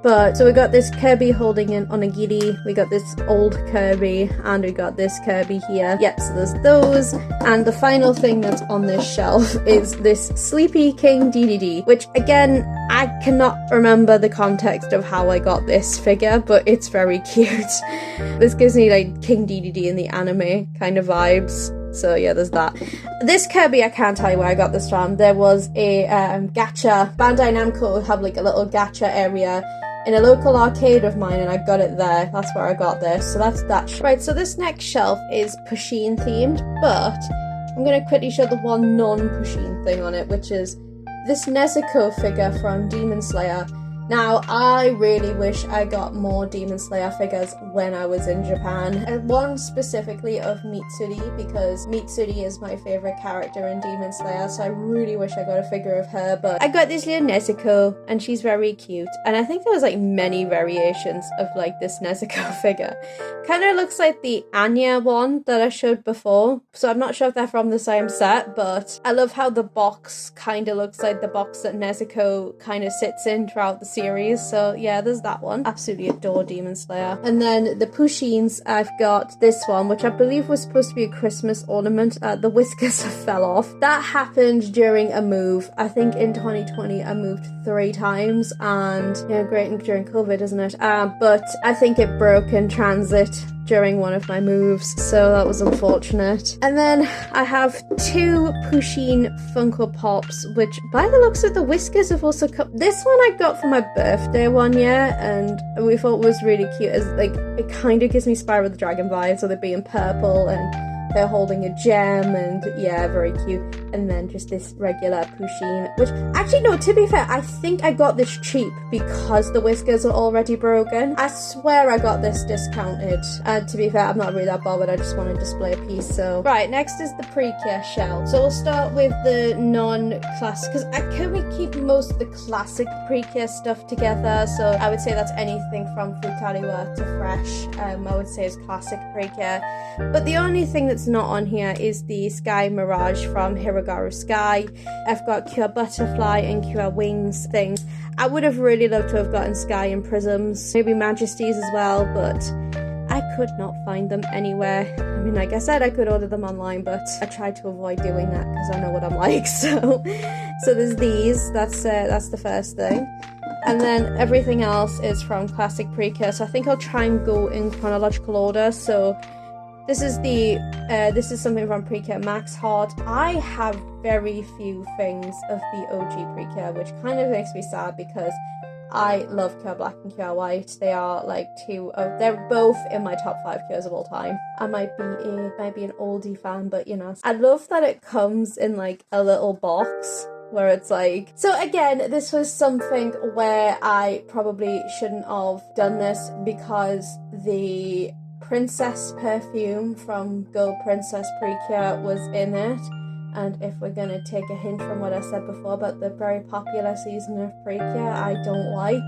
But, so we got this Kirby holding an onigiri, we got this old Kirby, and we got this Kirby here. Yep, so there's those. And the final thing that's on this shelf is this Sleepy King DDD, which again, I cannot remember the context of how I got this figure, but it's very cute. This gives me like King DDD in the anime kind of vibes. So yeah, there's that. This Kirby, I can't tell you where I got this from. There was a gacha. Bandai Namco have like a little gacha area in a local arcade of mine, and I got it there. That's where I got this. So that's that. Right, so this next shelf is Pusheen themed, but I'm going to quickly show the one non-Pusheen thing on it, which is this Nezuko figure from Demon Slayer. Now, I really wish I got more Demon Slayer figures when I was in Japan. And one specifically of Mitsuri, because Mitsuri is my favourite character in Demon Slayer, so I really wish I got a figure of her. But I got this little Nezuko, and she's very cute. And I think there was like many variations of like this Nezuko figure. Kind of looks like the Anya one that I showed before. So I'm not sure if they're from the same set, but I love how the box kind of looks like the box that Nezuko kind of sits in throughout the series. So yeah, there's that one. Absolutely adore Demon Slayer. And then the Pusheens, I've got this one, which I believe was supposed to be a Christmas ornament. The whiskers fell off. That happened during a move. I think in 2020 I moved 3 times, and yeah, great during COVID, isn't it? But I think it broke in transit during one of my moves, so that was unfortunate. And then I have 2 Pusheen Funko Pops, which by the looks of the whiskers have also come. This one I got for my birthday one year, and we thought was really cute, as like it kind of gives me Spyro the Dragon vibes, with it being purple and they're holding a gem, and yeah, very cute. And then just this regular Pusheen, which actually, no, to be fair, I think I got this cheap because the whiskers are already broken. I swear I got this discounted. To be fair, I'm not really that bothered, I just want to display a piece. So right, next is the Precure shell. So we'll start with the non-classic, because I can keep most of the classic Precure stuff together. So I would say that's anything from Futariwa to Fresh. I would say is classic Precure. But the only thing that's not on here is the Sky Mirage from Hirogaru Sky. I've got Cure Butterfly and Cure Wings things. I would have really loved to have gotten Sky and Prisms, maybe Majesties as well, but I could not find them anywhere. I mean, like I said, I could order them online, but I tried to avoid doing that because I know what I'm like. So there's these. That's the first thing. And then everything else is from Classic Precure. So I think I'll try and go in chronological order. So this is something from Precure Max Heart. I have very few things of the OG Precure, which kind of makes me sad because I love Cure Black and Cure White. They are like they're both in my top 5 cures of all time. I might be an oldie fan, but you know, I love that it comes in like a little box where it's like, so again, this was something where I probably shouldn't have done this because the Princess perfume from Go Princess Precure was in it, and if we're gonna take a hint from what I said before about the very popular season of Precure, I don't like.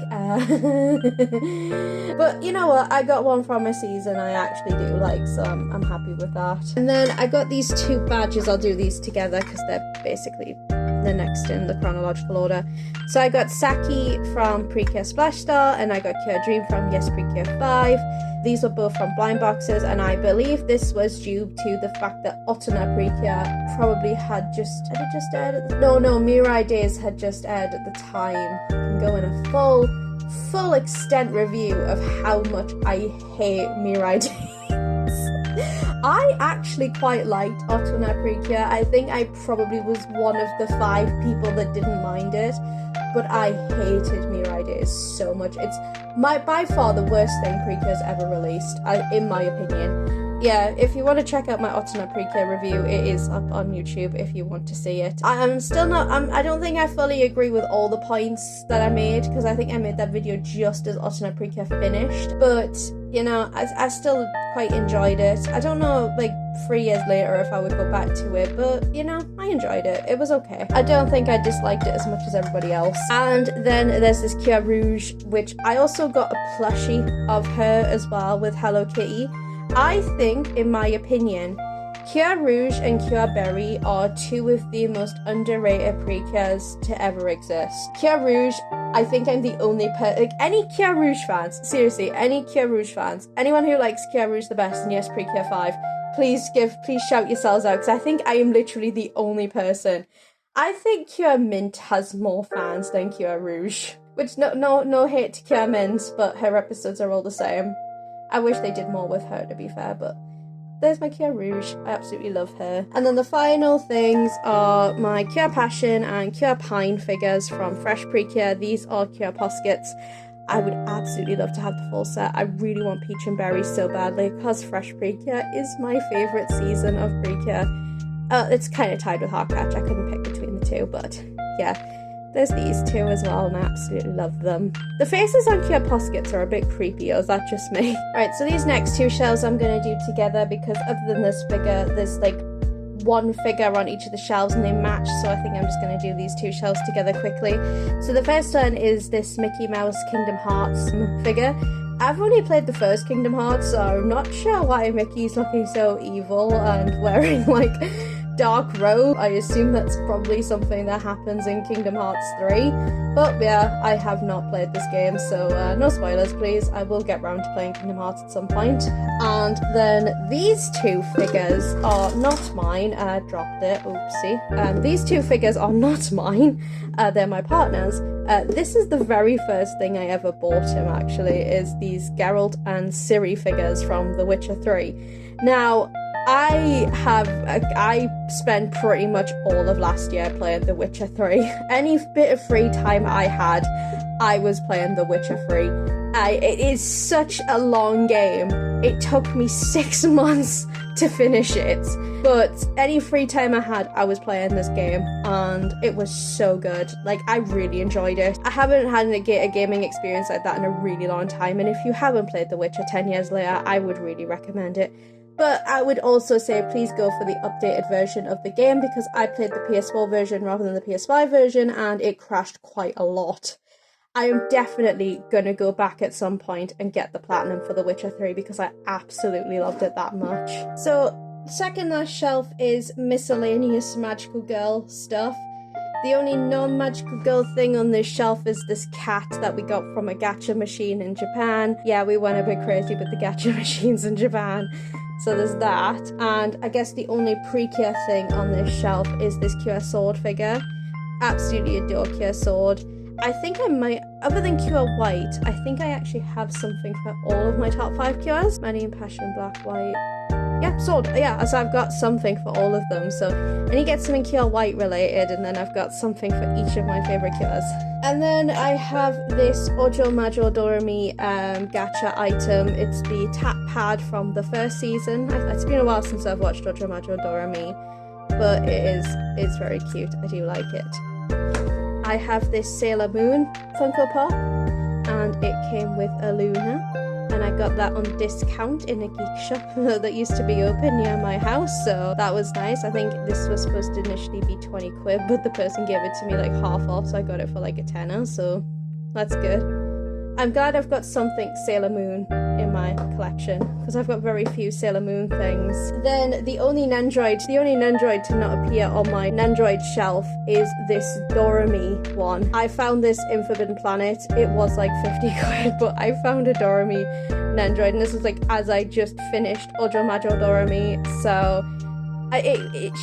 But you know what, I got one from a season I actually do like, so I'm happy with that. And then I got these 2 badges. I'll do these together because they're basically the next in the chronological order. So I got Saki from Precure Splash Star, and I got Cure Dream from Yes Precure 5. These were both from blind boxes, and I believe this was due to the fact that Otona Precure probably had just aired at the... No, Mirai Days had just aired at the time. I'm going a full extent review of how much I hate Mirai Days. I actually quite liked Otona Precure. I think I probably was one of the 5 people that didn't mind it, but I hated Mirai Days so much. It's by far the worst thing Precure's ever released, in my opinion. Yeah, if you want to check out my Otona Precure review, it is up on YouTube if you want to see it. I'm still not, I don't think I fully agree with all the points that I made, because I think I made that video just as Otona Precure finished, but, you know, I still quite enjoyed it. I don't know, like, 3 years later if I would go back to it, but, you know, I enjoyed it. It was okay. I don't think I disliked it as much as everybody else. And then there's this Coeur Rouge, which I also got a plushie of her as well with Hello Kitty. I think, in my opinion, Coeur Rouge and Coeur Berry are 2 of the most underrated precures to ever exist. Coeur Rouge, I think I'm the only any Coeur Rouge fans, seriously, any Coeur Rouge fans, anyone who likes Coeur Rouge the best, and yes, Precure 5, please shout yourselves out, because I think I am literally the only person. I think Coeur Mint has more fans than Coeur Rouge, which no hate to Coeur Mint, but her episodes are all the same. I wish they did more with her, to be fair, but there's my Coeur Rouge. I absolutely love her. And then the final things are my Coeur Passion and Coeur Pine figures from Fresh Precure. These are Coeur Poskets. I would absolutely love to have the full set. I really want Peach and Berry so badly, because Fresh Precure is my favourite season of Precure. It's kind of tied with Heartcatch. I couldn't pick between the 2, but yeah. There's these 2 as well, and I absolutely love them. The faces on Coeur Poskets are a bit creepy, or is that just me? Right, so these next 2 shelves I'm going to do together, because other than this figure, there's like 1 figure on each of the shelves and they match, so I think I'm just going to do these 2 shelves together quickly. So the first one is this Mickey Mouse Kingdom Hearts figure. I've only played the first Kingdom Hearts, so I'm not sure why Mickey's looking so evil and wearing like dark robe. I assume that's probably something that happens in Kingdom Hearts 3, but yeah, I have not played this game, so no spoilers please. I will get round to playing Kingdom Hearts at some point. And then these 2 figures are not mine. I dropped it, oopsie. These 2 figures are not mine, they're my partner's. This is the very first thing I ever bought him, actually, is these Geralt and Ciri figures from The Witcher 3. Now, I spent pretty much all of last year playing The Witcher 3. Any bit of free time I had, I was playing The Witcher 3. It is such a long game. It took me 6 months to finish it. But any free time I had, I was playing this game, and it was so good. Like, I really enjoyed it. I haven't had a gaming experience like that in a really long time, and if you haven't played The Witcher 10 years later, I would really recommend it. But I would also say please go for the updated version of the game, because I played the PS4 version rather than the PS5 version and it crashed quite a lot. I am definitely going to go back at some point and get the platinum for The Witcher 3, because I absolutely loved it that much. So, second last shelf is miscellaneous magical girl stuff. The only non-magical girl thing on this shelf is this cat that we got from a gacha machine in Japan. Yeah, we went a bit crazy with the gacha machines in Japan. So there's that, and I guess the only Precure thing on this shelf is this Coeur Sword figure. Absolutely adore Coeur Sword. I think I might, other than Coeur White, I think I actually have something for all of my top 5 Coeurs. Many in Passion, Black, White. Yeah, Sword. Yeah, so I've got something for all of them. So I need to get something Coeur White related, and then I've got something for each of my favourite Coeurs. And then I have this Ojo Majo Doremi gacha item. It's the tap pad from the first season. It's been a while since I've watched Ojo Majo Doremi, but it's very cute. I do like it. I have this Sailor Moon Funko Pop, and it came with a Luna. And I got that on discount in a geek shop that used to be open near my house, so that was nice. I think this was supposed to initially be 20 quid, but the person gave it to me like half off, so I got it for like a tenner, so that's good. I'm glad I've got something Sailor Moon in my collection, because I've got very few Sailor Moon things. Then the only Nendroid to not appear on my Nendroid shelf is this Doremi one. I found this in Forbidden Planet. It was like 50 quid, but I found a Doremi Nendroid, and this was like as I just finished Ojo Majo Doremi, so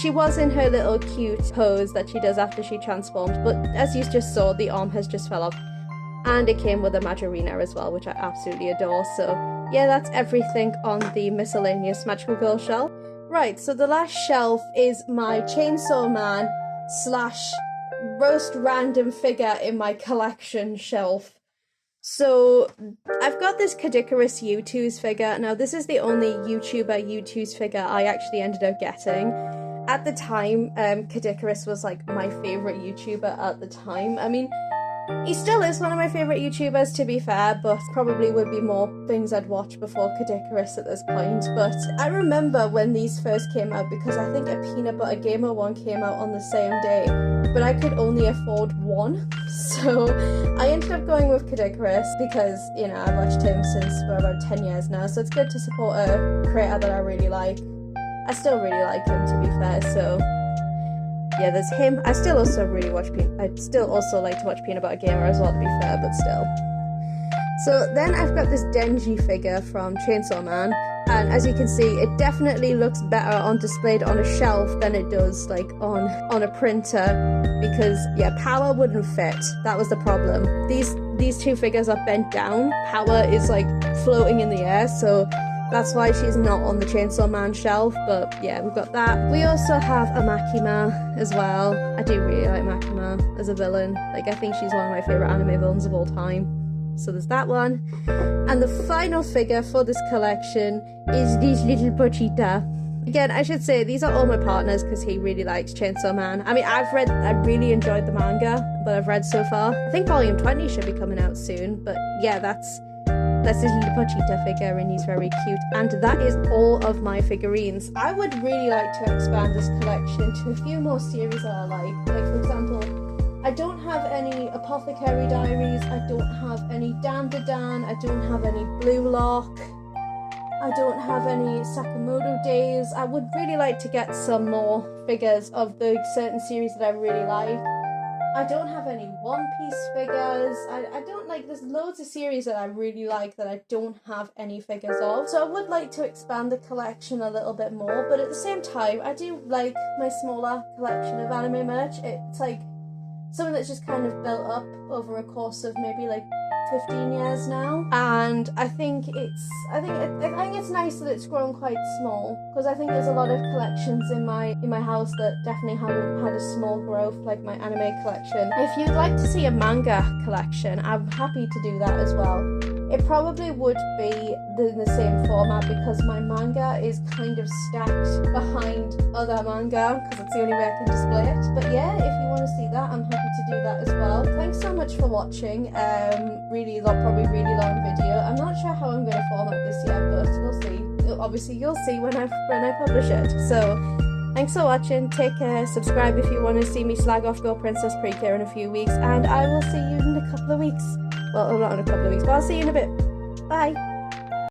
she was in her little cute pose that she does after she transforms, but as you just saw, the arm has just fell off. And it came with a Majorina as well, which I absolutely adore. So yeah, that's everything on the miscellaneous Magical Girl shelf. Right, so the last shelf is my Chainsaw Man / roast random figure in my collection shelf. So I've got this Kadikarus U2's figure. Now this is the only YouTuber U2's figure I actually ended up getting. At the time, Kadikarus was like my favourite YouTuber at the time. I mean, he still is one of my favourite YouTubers, to be fair, but probably would be more things I'd watch before Kadikarus at this point. But I remember when these first came out, because I think a Peanut Butter Gamer one came out on the same day, but I could only afford one. So I ended up going with Kadikarus because, you know, I've watched him since for about 10 years now, so it's good to support a creator that I really like. I still really like him, to be fair, so yeah, there's him. I still also like to watch Peanut Butter Gamer as well, to be fair, but still. So then I've got this Denji figure from Chainsaw Man, and as you can see, it definitely looks better displayed on a shelf than it does like on a printer, because yeah, power wouldn't fit. That was the problem. These two figures are bent down. Power is like floating in the air, so that's why she's not on the Chainsaw Man shelf, but yeah, we've got that. We also have a Makima as well. I do really like Makima as a villain. Like, I think she's one of my favourite anime villains of all time. So there's that one. And the final figure for this collection is this little Pochita. Again, I should say, these are all my partners because he really likes Chainsaw Man. I mean, I really enjoyed the manga that I've read so far. I think volume 20 should be coming out soon, but yeah, that's this little Pochita figure, and he's very cute. And that is all of my figurines. I would really like to expand this collection to a few more series that I like. Like, for example, I don't have any Apothecary Diaries, I don't have any Dandadan, I don't have any Blue Lock, I don't have any Sakamoto Days. I would really like to get some more figures of the certain series that I really like. I don't have any One Piece figures. I don't like, there's loads of series that I really like that I don't have any figures of. So I would like to expand the collection a little bit more, but at the same time, I do like my smaller collection of anime merch. It's like something that's just kind of built up over a course of maybe like 15 years now, and I think it's nice that it's grown quite small, because I think there's a lot of collections in my house that definitely haven't had a small growth like my anime collection. If you'd like to see a manga collection, I'm happy to do that as well. It probably would be the same format, because my manga is kind of stacked behind other manga, because it's the only way I can display it. But yeah, if you want to see that, I'm happy to do that as well. Thanks so much for watching. Probably really long video. I'm not sure how I'm going to format this yet, but we'll see. Obviously, you'll see when I publish it. So thanks for watching. Take care. Subscribe if you want to see me slag off Girl Princess Precure in a few weeks, and I will see you in a couple of weeks. Well, not in a couple of weeks, but I'll see you in a bit. Bye.